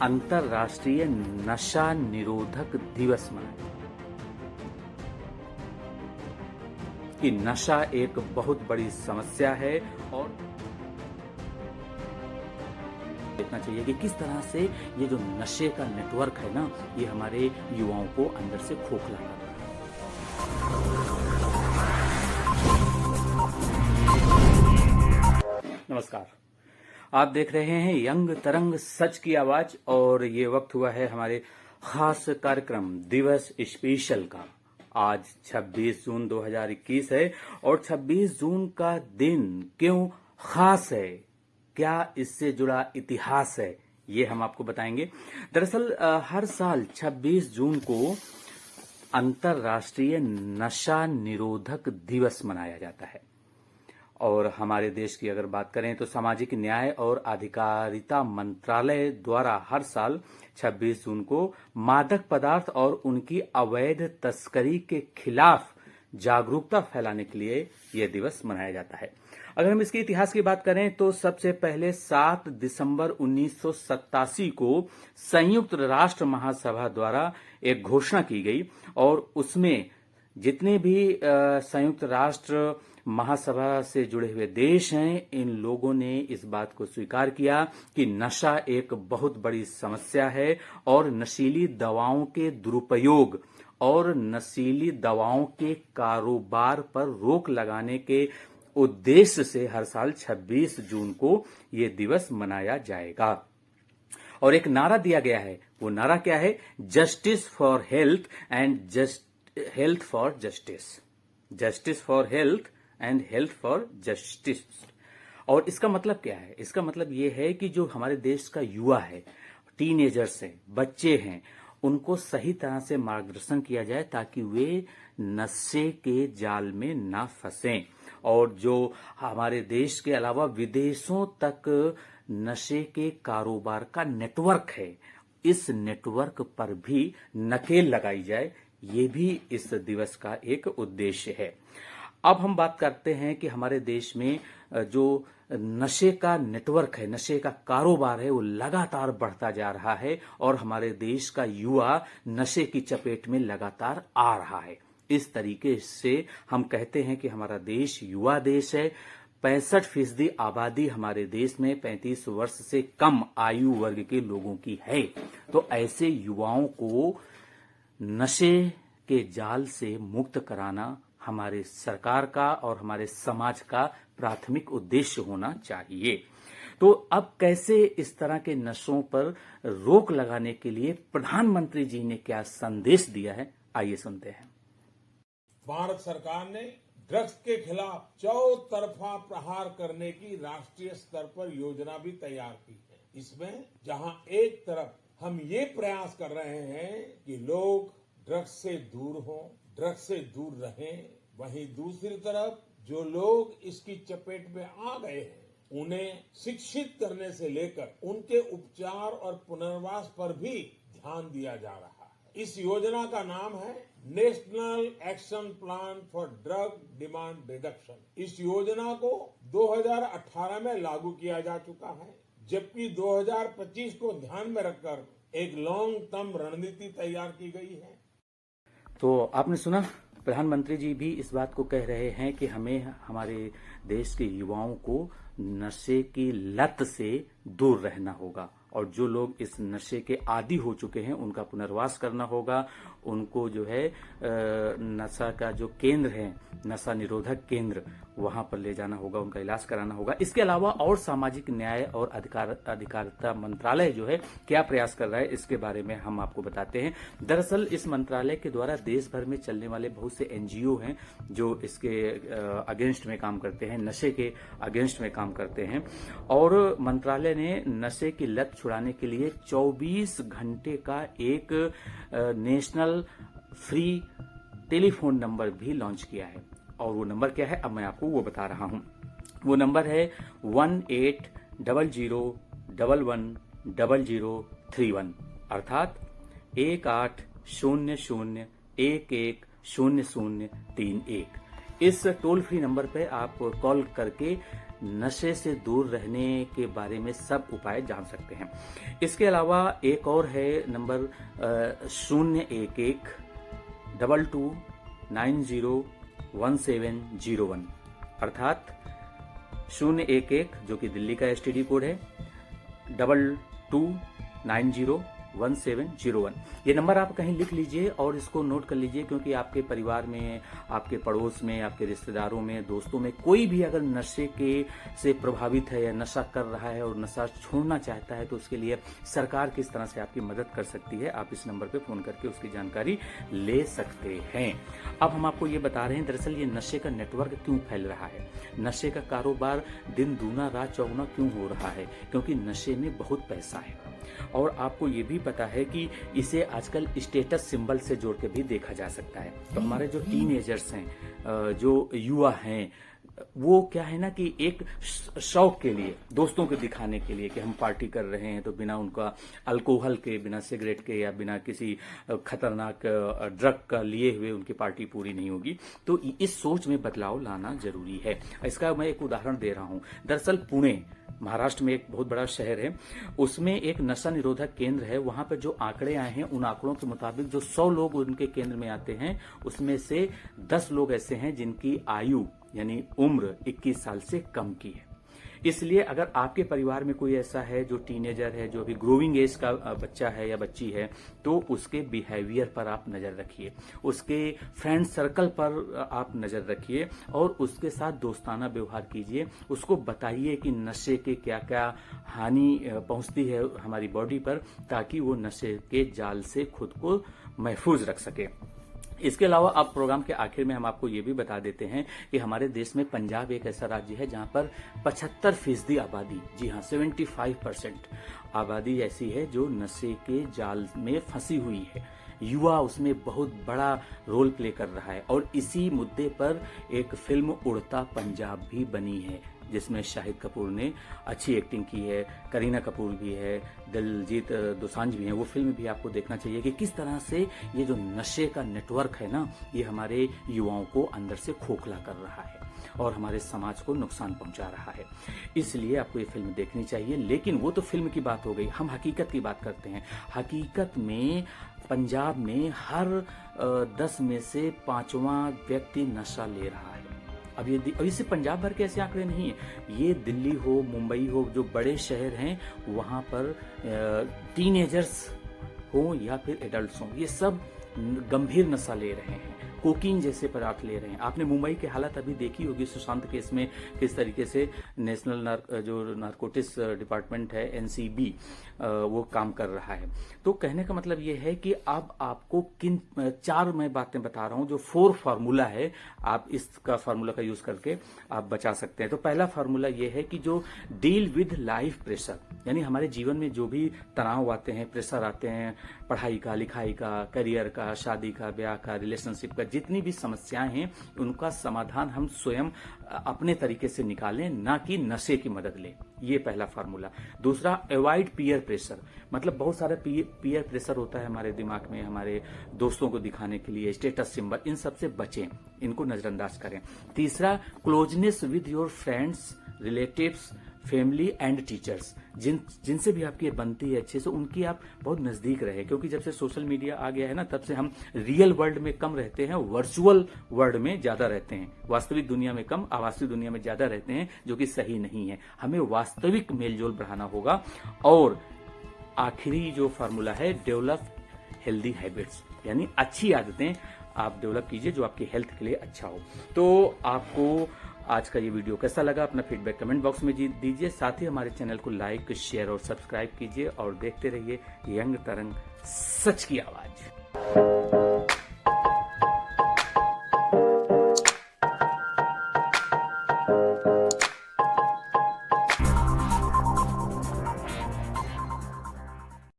अंतर्राष्ट्रीय नशा निरोधक दिवस मनाया कि नशा एक बहुत बड़ी समस्या है और देखना चाहिए कि किस तरह से ये जो नशे का नेटवर्क है ना, ये हमारे युवाओं को अंदर से खोखला कर रहा है। नमस्कार, आप देख रहे हैं यंग तरंग सच की आवाज और ये वक्त हुआ है हमारे खास कार्यक्रम दिवस स्पेशल का। आज 26 जून 2021 है और 26 जून का दिन क्यों खास है, क्या इससे जुड़ा इतिहास है, ये हम आपको बताएंगे। दरअसल हर साल 26 जून को अंतर्राष्ट्रीय नशा निरोधक दिवस मनाया जाता है और हमारे देश की अगर बात करें तो सामाजिक न्याय और अधिकारिता मंत्रालय द्वारा हर साल 26 जून को मादक पदार्थ और उनकी अवैध तस्करी के खिलाफ जागरूकता फैलाने के लिए यह दिवस मनाया जाता है। अगर हम इसके इतिहास की बात करें तो सबसे पहले 7 दिसंबर 1987 को संयुक्त राष्ट्र महासभा द्वारा एक घोषणा की गई और उसमें जितने भी संयुक्त राष्ट्र महासभा से जुड़े हुए देश हैं, इन लोगों ने इस बात को स्वीकार किया कि नशा एक बहुत बड़ी समस्या है और नशीली दवाओं के दुरुपयोग और नशीली दवाओं के कारोबार पर रोक लगाने के उद्देश्य से हर साल 26 जून को ये दिवस मनाया जाएगा। और एक नारा दिया गया है, वो नारा क्या है? Justice for health and health for justice, justice for health and health for justice. और इसका मतलब क्या है? इसका मतलब ये है कि जो हमारे देश का युवा है, टीनेजर्स हैं, बच्चे हैं, उनको सही तरह से मार्गदर्शन किया जाए ताकि वे नशे के जाल में ना फंसें। और जो हमारे देश के अलावा विदेशों तक नशे के कारोबार का नेटवर्क है, इस नेटवर्क पर भी नकेल लगाई जाए, ये भी इस दिवस का एक उद्देश्य है। अब हम बात करते हैं कि हमारे देश में जो नशे का नेटवर्क है, नशे का कारोबार है, वो लगातार बढ़ता जा रहा है और हमारे देश का युवा नशे की चपेट में लगातार आ रहा है। इस तरीके से हम कहते हैं कि हमारा देश युवा देश है। 65% आबादी हमारे देश में 35 वर्ष से कम आयु वर्ग के लोगों की है। तो ऐसे युवाओं को नशे के जाल से मुक्त कराना हमारे सरकार का और हमारे समाज का प्राथमिक उद्देश्य होना चाहिए। तो अब कैसे इस तरह के नशों पर रोक लगाने के लिए प्रधानमंत्री जी ने क्या संदेश दिया है, आइए सुनते हैं। भारत सरकार ने ड्रग्स के खिलाफ चौतरफा प्रहार करने की राष्ट्रीय स्तर पर योजना भी तैयार की है। इसमें जहां एक तरफ हम ये प्रयास कर रहे हैं कि लोग ड्रग्स से दूर हों, ड्रग्स से दूर रहें, वहीं दूसरी तरफ जो लोग इसकी चपेट में आ गए हैं, उन्हें शिक्षित करने से लेकर उनके उपचार और पुनर्वास पर भी ध्यान दिया जा रहा है। इस योजना का नाम है national action plan for drug demand reduction. इस योजना को 2018 में लागू किया जा चुका है, जबकि 2025 को ध्यान में रखकर एक लॉन्ग टर्म रणनीति तैयार की गई है। तो आपने सुना, प्रधानमंत्री जी भी इस बात को कह रहे हैं कि हमें हमारे देश के युवाओं को नशे की लत से दूर रहना होगा और जो लोग इस नशे के आदी हो चुके हैं उनका पुनर्वास करना होगा। उनको जो है नशा का जो केंद्र है, नशा निरोधक केंद्र, वहां पर ले जाना होगा, उनका इलाज कराना होगा। इसके अलावा और सामाजिक न्याय और अधिकारिता मंत्रालय जो है क्या प्रयास कर रहा है, इसके बारे में हम आपको बताते हैं। दरअसल इस मंत्रालय के द्वारा देश भर में चलने वाले बहुत से एनजीओ हैं जो इसके अगेंस्ट में काम करते हैं, नशे के अगेंस्ट में काम करते हैं। और मंत्रालय ने नशे की लत छुड़ाने के लिए 24 घंटे का एक नेशनल फ्री टेलीफोन नंबर भी लॉन्च किया है। और वो नंबर क्या है, अब मैं आपको वो बता रहा हूं। वो नंबर है 1800110031, अर्थात 1800110031। इस टोल फ्री नंबर पे आप कॉल करके नशे से दूर रहने के बारे में सब उपाय जान सकते हैं। इसके अलावा एक और है नंबर 011-2290-1701 अर्थात 011 जो कि दिल्ली का STD कोड है 22901701। ये नंबर आप कहीं लिख लीजिए और इसको नोट कर लीजिए, क्योंकि आपके परिवार में, आपके पड़ोस में, आपके रिश्तेदारों में, दोस्तों में कोई भी अगर नशे के से प्रभावित है या नशा कर रहा है और नशा छोड़ना चाहता है तो उसके लिए सरकार किस तरह से आपकी मदद कर सकती है, आप इस नंबर पे फोन करके उसकी जानकारी ले सकते हैं। अब हम आपको ये बता रहे हैं दरअसल ये नशे का नेटवर्क क्यों फैल रहा है, नशे का कारोबार दिन दूना रात चौगुना क्यों हो रहा है, क्योंकि नशे में बहुत पैसा है। और आपको ये भी पता है कि इसे आजकल स्टेटस सिंबल से जोड़ के भी देखा जा सकता है। तो हमारे जो टीनेजर्स हैं, जो युवा हैं, वो क्या है ना कि एक शौक के लिए, दोस्तों को दिखाने के लिए कि हम पार्टी कर रहे हैं, तो बिना उनका अल्कोहल के, बिना सिगरेट के या बिना किसी खतरनाक ड्रग का लिए हुए उनकी पार्टी पूरी नहीं होगी। तो इस सोच में बदलाव लाना जरूरी है। इसका मैं एक उदाहरण दे रहा हूं। दरअसल पुणे महाराष्ट्र में एक बहुत बड़ा शहर है, उसमें एक नशा निरोधक केंद्र है। वहां पर जो आंकड़े आए हैं उन आंकड़ों के मुताबिक जो 100 लोग उनके केंद्र में आते हैं उसमें से 10 लोग ऐसे हैं जिनकी आयु यानी उम्र 21 साल से कम की है। इसलिए अगर आपके परिवार में कोई ऐसा है जो टीनेजर है, जो अभी ग्रोइंग एज का बच्चा है या बच्ची है, तो उसके बिहेवियर पर आप नजर रखिए, उसके फ्रेंड सर्कल पर आप नजर रखिए और उसके साथ दोस्ताना व्यवहार कीजिए। उसको बताइए कि नशे के क्या क्या हानि पहुंचती है हमारी बॉडी पर, ताकि वो नशे के जाल से खुद को महफूज रख सके। इसके अलावा अब प्रोग्राम के आखिर में हम आपको ये भी बता देते हैं कि हमारे देश में पंजाब एक ऐसा राज्य है जहां पर 75% आबादी, जी हाँ 75% आबादी ऐसी है जो नशे के जाल में फंसी हुई है। युवा उसमें बहुत बड़ा रोल प्ले कर रहा है और इसी मुद्दे पर एक फिल्म उड़ता पंजाब भी बनी है, जिसमें शाहिद कपूर ने अच्छी एक्टिंग की है, करीना कपूर भी है, दिलजीत दोसांझ भी है। वो फिल्म भी आपको देखना चाहिए कि किस तरह से ये जो नशे का नेटवर्क है ना, ये हमारे युवाओं को अंदर से खोखला कर रहा है और हमारे समाज को नुकसान पहुंचा रहा है। इसलिए आपको ये फिल्म देखनी चाहिए। लेकिन वो तो फिल्म की बात हो गई, हम हकीकत की बात करते हैं। हकीकत में पंजाब में हर 10 में से 5वां व्यक्ति नशा ले रहा है। अब ये सिर्फ पंजाब भर के ऐसे आंकड़े नहीं है, ये दिल्ली हो, मुंबई हो, जो बड़े शहर हैं वहां पर टीनेजर्स हो या फिर एडल्ट्स हो, ये सब गंभीर नशा ले रहे हैं, कोकीन जैसे पदार्थ ले रहे हैं। आपने मुंबई की हालत अभी देखी होगी सुशांत केस में, किस तरीके से नेशनल जो नारकोटिक्स डिपार्टमेंट है NCB वो काम कर रहा है। तो कहने का मतलब ये है कि अब आपको किन 4 मैं बातें बता रहा हूं, जो 4 फार्मूला है, आप इसका फार्मूला का यूज करके आप बचा सकते हैं। तो पहला फार्मूला ये है कि जो डील विद लाइफ प्रेशर, यानी हमारे जीवन में जो भी तनाव आते हैं, प्रेशर आते हैं, पढ़ाई का, लिखाई का, करियर का, शादी का, ब्याह का, रिलेशनशिप का, जितनी भी समस्याएं हैं उनका समाधान हम स्वयं अपने तरीके से निकालें, ना कि नशे की मदद लें। ये पहला फार्मूला। दूसरा, अवॉइड पीयर प्रेशर, मतलब बहुत सारा पीयर प्रेशर होता है हमारे दिमाग में, हमारे दोस्तों को दिखाने के लिए, स्टेटस सिंबल, इन सब से बचें, इनको नजरअंदाज करें। तीसरा, closeness with your friends, relatives, family and teachers, जिनसे भी आपकी बनती है अच्छे से, उनकी आप बहुत नजदीक रहे, क्योंकि जब से सोशल मीडिया आ गया है ना, तब से हम रियल वर्ल्ड में कम रहते हैं, वर्चुअल वर्ल्ड में ज्यादा रहते हैं। वास्तविक दुनिया में कम, आभासी दुनिया में ज्यादा रहते हैं, जो कि सही नहीं है। हमें वास्तविक मेलजोल बढ़ाना होगा। और आखिरी जो फार्मूला है, डेवलप हेल्दी हैबिट्स, यानी अच्छी आदतें आप डेवलप कीजिए जो आपकी हेल्थ के लिए अच्छा हो। तो आपको आज का ये वीडियो कैसा लगा, अपना फीडबैक कमेंट बॉक्स में दीजिए। साथ ही हमारे चैनल को लाइक, शेयर और सब्सक्राइब कीजिए और देखते रहिए यंग तरंग, सच की आवाज।